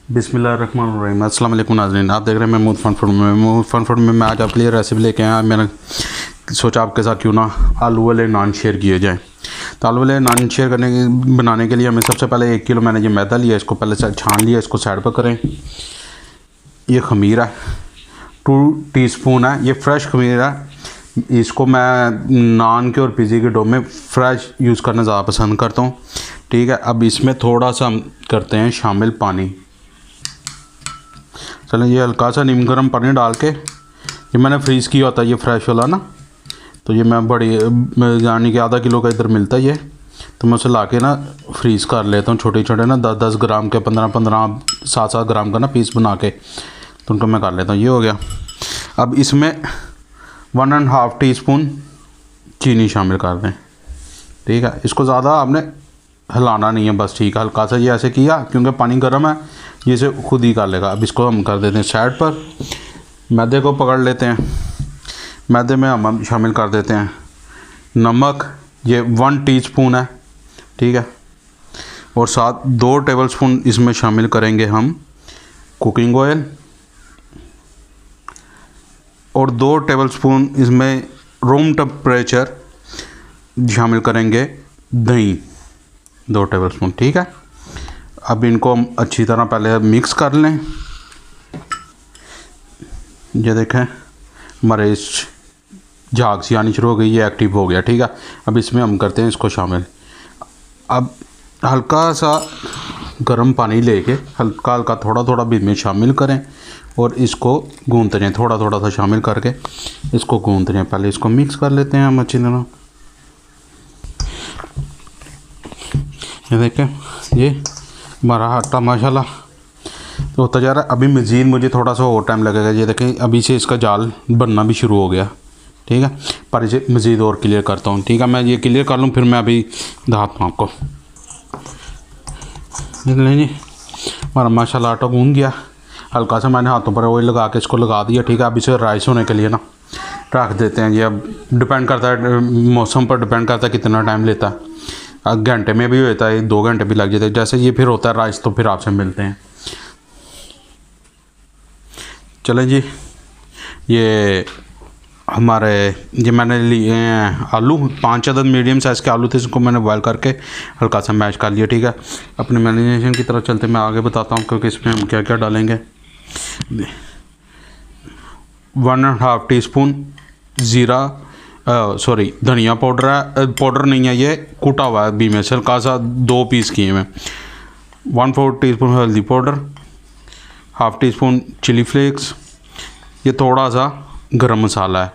बिस्मिल्लाहिर्रहमानिर्रहीम। अस्सलाम वालेकुम नाज़रीन, आप देख रहे हैं महमूद फन फूड में मैं आज आपके लिए रेसिपी लेके आया। मैंने सोचा आपके साथ क्यों ना आलू वाले नान शेयर किए जाएँ। तो आलू वाले नान शेयर बनाने के लिए हमें सबसे पहले 1 किलो मैंने ये मैदा लिया, इसको पहले छान लिया, इसको साइड पर करें। ये खमीर है 2 टीस्पून है, ये फ्रेश खमीर है। इसको मैं नान के और पिज़्ज़ा के डो में फ्रेश यूज़ करना ज़्यादा पसंद करता हूँ। ठीक है, अब इसमें थोड़ा सा हम करते हैं शामिल पानी। चलें, ये हल्का सा नीम गर्म पानी डाल के, ये मैंने फ्रीज़ किया होता है ये फ्रेश वाला ना, तो ये मैं बड़ी यानी कि आधा किलो का इधर मिलता है ये, तो मैं उसे ला के ना फ्रीज़ कर लेता हूँ छोटे छोटे ना 10-10 ग्राम के 15-15 7-7 ग्राम का ना पीस बना के, तो उनको मैं कर लेता हूँ। ये हो गया। अब इसमें 1.5 टीस्पून चीनी शामिल कर दें। ठीक है, इसको ज़्यादा आपने हिलाना नहीं है, बस ठीक है, हल्का सा ये ऐसे किया क्योंकि पानी गर्म है, ये इसे खुद ही कर लेगा। अब इसको हम कर देते हैं साइड पर। मैदे को पकड़ लेते हैं, मैदे में हम शामिल कर देते हैं नमक, ये 1 टीस्पून है। ठीक है, और साथ 2 टेबलस्पून इसमें शामिल करेंगे हम कुकिंग ऑयल, और 2 टेबलस्पून इसमें रूम टेम्परेचर शामिल करेंगे दही, 2 टेबलस्पून। ठीक है, अब इनको हम अच्छी तरह पहले मिक्स कर लें। ये देखें हमारे इस झाग सी आनी शुरू हो गई, ये एक्टिव हो गया। ठीक है, अब इसमें हम करते हैं इसको शामिल। अब हल्का सा गर्म पानी लेके हल्का हल्का थोड़ा थोड़ा भी में शामिल करें और इसको गूंथते रहें, थोड़ा थोड़ा सा शामिल करके इसको गूंथते रहें। पहले इसको मिक्स कर लेते हैं हम अच्छी तरह। ये देखें, ये हमारा आटा माशाल्लाह तो होता जा रहा है। अभी मज़ीद मुझे थोड़ा सा और टाइम लगेगा। ये देखें, अभी से इसका जाल बनना भी शुरू हो गया। ठीक है, पर इसे मज़ीद और क्लियर करता हूँ। ठीक है, मैं ये क्लियर कर लूँ फिर मैं अभी दिखाता हूँ आपको। देख लें जी, हमारा माशाल्लाह आटा गूंद गया। हल्का सा मैंने हाथों पर ऑयल लगा के इसको लगा दिया। ठीक है, अब इसे राइस होने के लिए ना रख देते हैं। ये अब डिपेंड करता है मौसम पर, डिपेंड करता है कितना टाइम लेता है। घंटे में भी होता है, 2 घंटे भी लग जाते हैं। जैसे ये फिर होता है राइस, तो फिर आपसे मिलते हैं। चलें जी, ये हमारे ये मैंने लिए हैं आलू, 5 अदद मीडियम साइज़ के आलू थे, इसको मैंने बॉयल करके हल्का सा मैश कर लिया। ठीक है, अपने मैरिनेशन की तरफ चलते मैं आगे बताता हूँ क्योंकि इसमें हम क्या क्या डालेंगे। 1.5 टीस्पून ज़ीरा धनिया पाउडर है, पाउडर नहीं है, ये कूटा हुआ है अभी में से, हल्का सा 2 पीस किए मैं। 1/4 टीस्पून हल्दी पाउडर, 1/2 टीस्पून चिली फ्लेक्स, ये थोड़ा सा गरम मसाला है।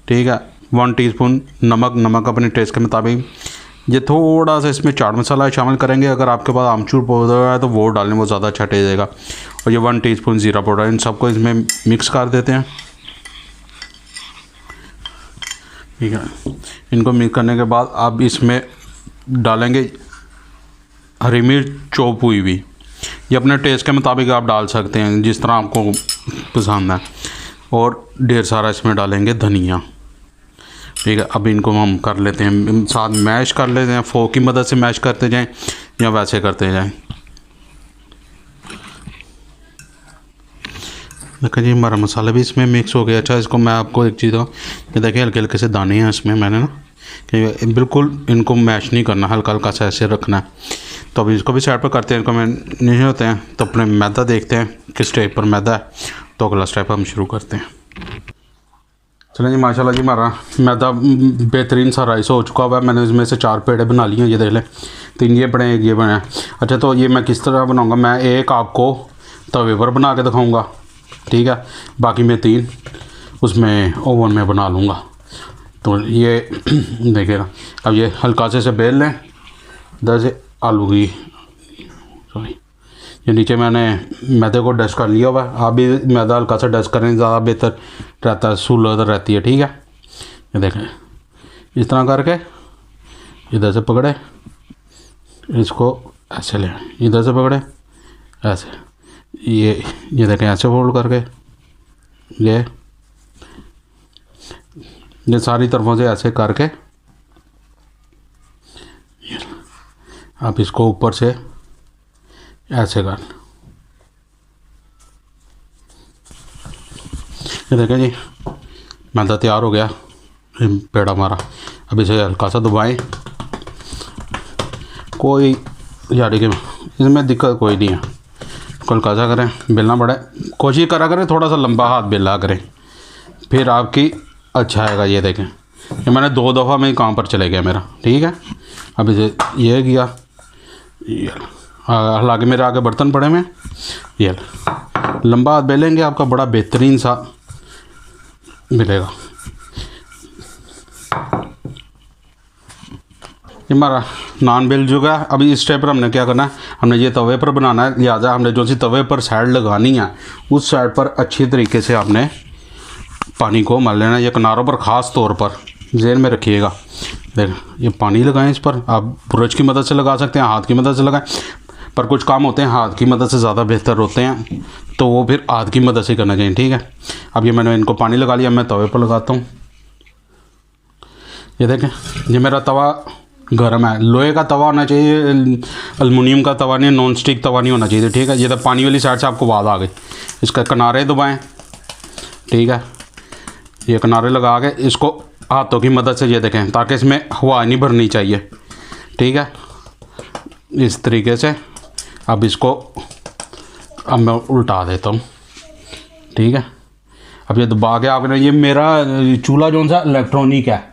ठीक है, 1 टीस्पून नमक अपने टेस्ट के मुताबिक। ये थोड़ा सा इसमें चाट मसाला शामिल करेंगे, अगर आपके पास आमचूर पाउडर है तो वो डालें, वो ज़्यादा अच्छा टेस्ट देगा। और ये 1 टीस्पून ज़ीरा पाउडर, इन सबको इसमें मिक्स कर देते हैं। ठीक है, इनको मिक्स करने के बाद आप इसमें डालेंगे हरी मिर्च चॉप हुई हुई, ये अपने टेस्ट के मुताबिक आप डाल सकते हैं जिस तरह आपको पसंद है। और ढेर सारा इसमें डालेंगे धनिया। ठीक है, अब इनको हम कर लेते हैं साथ मैश कर लेते हैं, फोक की मदद से मैश करते जाएं या वैसे करते जाएं। देखिए जी, हमारा मसाला भी इसमें मिक्स हो गया। अच्छा, इसको मैं आपको एक चीज़ दूँ, ये देखिए हल्के हल्के से दाने हैं इसमें, मैंने ना कि बिल्कुल इनको मैश नहीं करना, हल्का हल्का सा ऐसे रखना है। तो अभी इसको भी साइड पर करते हैं, इनको मैं नहीं होते हैं। तो अपने मैदा देखते हैं किस स्टेप पर मैदा है, तो अगला स्टेप हम शुरू करते हैं। चलें जी, माशाल्लाह जी हमारा मैदा बेहतरीन सा राइस हो चुका हुआ है। मैंने इसमें से 4 पेड़े बना लिए हैं, ये देख लें, 3 ये बने, 1 ये बने। अच्छा, तो ये मैं किस तरह बनाऊँगा, मैं एक आपको तवे पर बना के दिखाऊँगा। ठीक है, बाकी मैं 3 उसमें ओवन में बना लूँगा। तो ये देखिएगा, अब ये हल्का से बेल लें, दस आलू की सॉरी ये नीचे मैंने मैदे को डस्ट कर लिया हुआ है। आप भी मैदा हल्का सा डस्ट करें, ज़्यादा बेहतर रहता है, सूलत रहती है। ठीक है, ये देखें इस तरह करके इधर से पकड़े, इसको ऐसे लें, इधर से पकड़े ऐसे, ये देखें ऐसे फोल्ड करके ये सारी तरफों से ऐसे करके आप इसको ऊपर से ऐसे कर, ये देखें जी, मैदा तैयार हो गया पेड़ा हमारा। अब इसे हल्का सा दबाएं। कोई यानी कि इसमें दिक्कत कोई नहीं है, हल्का सा करें, बेलना पड़े, कोशिश करा करें थोड़ा सा लंबा हाथ बेला करें, फिर आपकी अच्छा आएगा। ये देखें, ये मैंने 2 दफ़ा में ही काम पर चले गया मेरा, ठीक है। अब इसे ये किया, हालांकि मेरे आगे बर्तन पड़े में, ये लंबा हाथ बेलेंगे आपका बड़ा बेहतरीन सा मिलेगा। ये हमारा नान बेल चुका है। अभी इस स्टेप पर हमने क्या करना है, हमने ये तवे पर बनाना है, लिहाजा हमने जो सी तवे पर साइड लगानी है उस साइड पर अच्छी तरीके से आपने पानी को मल लेना है। ये किनारों पर ख़ास तौर पर ज़हन में रखिएगा। देख, ये पानी लगाएं, इस पर आप ब्रश की मदद से लगा सकते हैं, हाथ की मदद से लगाएं, पर कुछ काम होते हैं हाथ की मदद से ज़्यादा बेहतर होते हैं, तो वो फिर हाथ की मदद से करना चाहिए, ठीक है। अब ये मैंने इनको पानी लगा लिया, मैं तवे पर लगाता हूँ। ये देखें, ये मेरा तवा गर्म है, लोहे का तवा होना चाहिए, एल्युमिनियम का तवा नहीं, नॉन स्टिक तवा नहीं होना चाहिए, ठीक है। ये तो पानी वाली साइड से आपको आवाज़ आ गई, इसका किनारे दबाएं, ठीक है। ये किनारे लगा के इसको हाथों की मदद से ये देखें, ताकि इसमें हवा नहीं भरनी चाहिए, ठीक है। इस तरीके से अब इसको अब मैं उल्टा देता हूँ, ठीक है। अब ये दबा के आपने, ये मेरा चूल्हा जो सा इलेक्ट्रॉनिक है,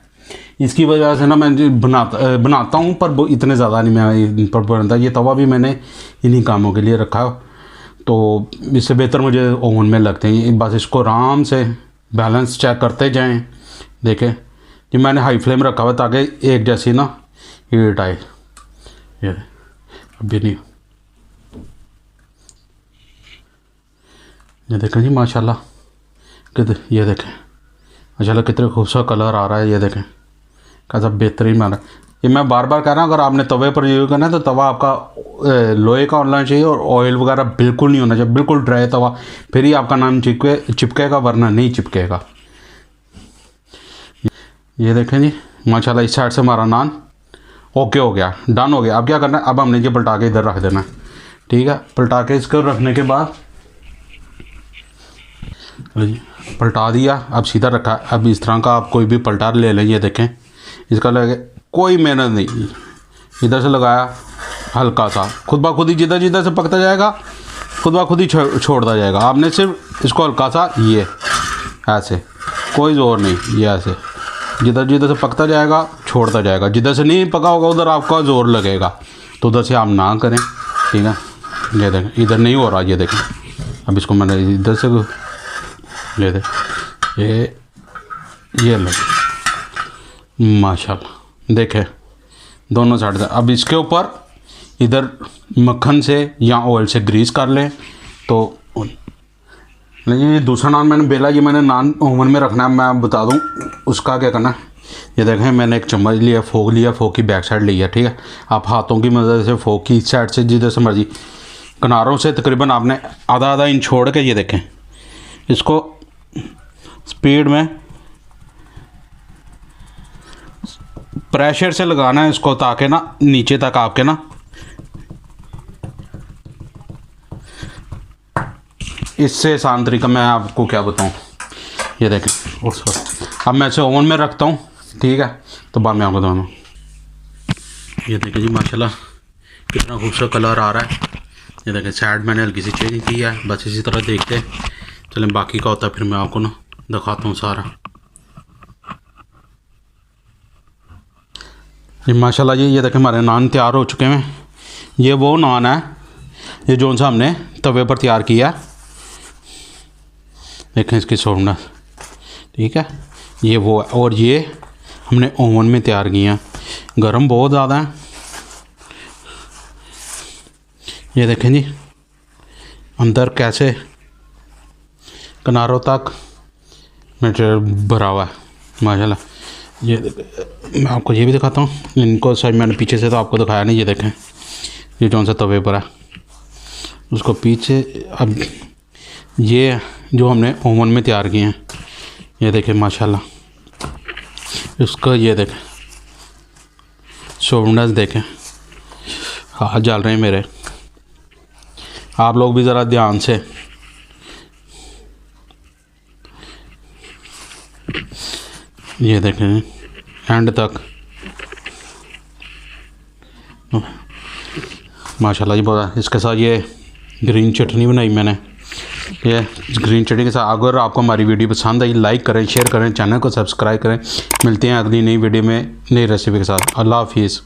इसकी वजह से ना मैं बनाता हूँ, पर वो इतने ज़्यादा नहीं मैं पर बनता। ये तवा भी मैंने इन्हीं कामों के लिए रखा, तो इससे बेहतर मुझे ओवन में लगते हैं। बस इसको आराम से बैलेंस चेक करते जाएं। देखें, ये मैंने हाई फ्लेम रखा हुआ ताकि एक जैसी ना हीट आए। ये अभी नहीं, ये देखें जी माशाल्लाह, ये देखें माशाल्लाह कितने खूबसूरत कलर आ रहा है। ये देखें कैसा बेहतरीन बना। ये मैं बार बार कह रहा हूँ, अगर आपने तवे पर यूज़ करना है तो तवा आपका लोहे का होना चाहिए और ऑयल वगैरह बिल्कुल नहीं होना चाहिए, बिल्कुल ड्राई तवा, फिर ही आपका नाम चिपकेगा, वरना नहीं चिपकेगा। ये देखें जी माशाल्लाह, इस साइड से हमारा नान ओके हो गया, डन हो गया। अब क्या करना है, अब हमने ये पलटा के इधर रख देना है, ठीक है। पलटा के इसको रखने के बाद पलटा दिया, अब सीधा रखा। अब इस तरह का आप कोई भी पलटा ले लें। ये देखें, इसका लगे कोई मेहनत नहीं, इधर से लगाया हल्का सा, खुद ब खुद ही जिधर जिधर से पकता जाएगा खुद ब खुद ही छोड़ता जाएगा। आपने सिर्फ इसको हल्का सा ये ऐसे, कोई ज़ोर नहीं, ये ऐसे जिधर जिधर से पकता जाएगा छोड़ता जाएगा। जिधर से नहीं पका होगा उधर आपका ज़ोर लगेगा, तो उधर से आप ना करें, ठीक है। ये देखें, इधर नहीं हो रहा, ये देखें। अब इसको मैंने इधर से ले दे, ये लगे माशाल्लाह, देखें दोनों साइड से। अब इसके ऊपर इधर मक्खन से या ऑयल से ग्रीस कर लें। तो ये दूसरा नान मैंने बेला, ये मैंने नान ओवन में रखना है, मैं बता दूं उसका क्या करना है। ये देखें, मैंने एक चम्मच लिया, फोक की बैक साइड ली है, ठीक है। आप हाथों की मदद से फोक की इस साइड से जिधर से मर्जी, किनारों से तकरीबन आपने आधा इंच छोड़ के, ये देखें, इसको स्पीड में प्रेशर से लगाना है इसको, ताकि ना नीचे तक आपके ना इससे आसान तरीका मैं आपको क्या बताऊं। ये देखें, अब मैं इसे ओवन में रखता हूं, ठीक है, तो बाद में आपको बताऊँ। ये देखें जी माशाल्लाह कितना खूबसूरत कलर आ रहा है। ये देखें, साइड मैंने हल्की सी चेंज की है, बस इसी तरह देखते चलें, बाकी का होता है फिर मैं आपको ना दिखाता हूँ सारा। ये माशाल्लाह ये देखें हमारे नान तैयार हो चुके हैं। ये वो नान है ये जो सा हमने तवे पर तैयार किया, देखें इसकी सॉफ्टनेस, ठीक है। ये वो है, और ये हमने ओवन में तैयार किया, गर्म बहुत ज़्यादा है। ये देखें जी अंदर कैसे किनारों तक मटेरियल भरा हुआ है माशाल्लाह। ये मैं आपको ये भी दिखाता हूँ, इनको शायद मैंने पीछे से तो आपको दिखाया नहीं। ये देखें, ये जौन सा तवे पर है उसको पीछे, अब ये जो हमने ओवन में तैयार किए हैं, ये देखें माशाल्लाह इसका, ये देखें सॉफ्टनेस देखें, हाथ जल रहे हैं मेरे। आप लोग भी ज़रा ध्यान से ये देखें एंड तक माशाल्लाह जी बहुत। इसके साथ ये ग्रीन चटनी बनाई मैंने। ये ग्रीन चटनी के साथ अगर आपको हमारी वीडियो पसंद आई लाइक करें, शेयर करें, चैनल को सब्सक्राइब करें। मिलते हैं अगली नई वीडियो में नई रेसिपी के साथ। अल्लाह हाफिज़।